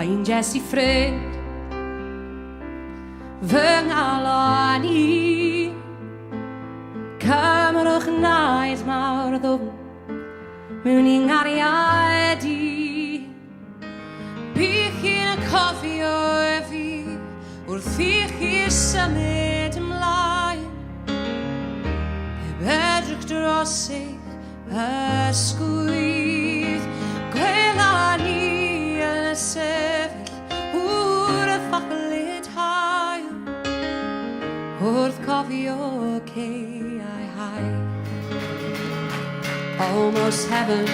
ein Jesse Fred fy ngalon i cymrwch naid mawr ddwfn mewn i'n ngariad i bych chi'n y cofio y fi wrth i chi symud ymlaen heb edrych dros eich ysgwydd gwela ni yn y sefyll wrth fachlid hael wrth cofio cei a'i hael almost heaven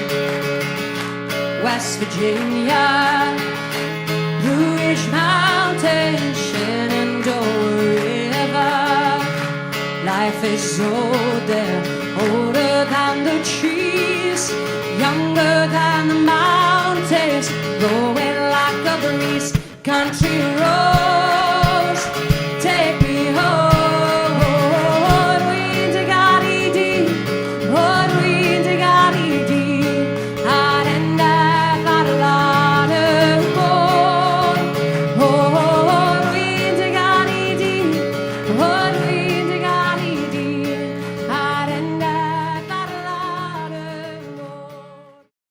West Virginia Blue Ridge Mountain Shenandoah River life is old there older than the trees younger than the mountains blowing like a breeze country road